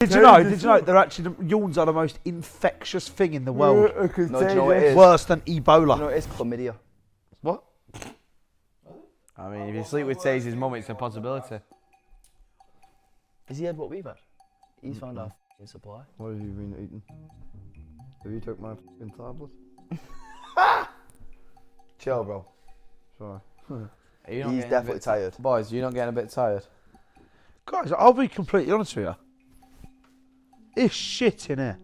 Did you know they're actually yawns are the most infectious thing in the world? No, do you know what it is? Worse than Ebola. You know what it is? Chlamydia. What? I mean, if you sleep with Tazy's mum, it's a possibility. Has he had what we've had? He's found our f***ing supply. What have you been eating? Have you took my f***ing tablet? Chill, bro. Sorry. He's definitely tired. Boys, you're not getting a bit tired? Guys, I'll be completely honest with you. It's shit in here.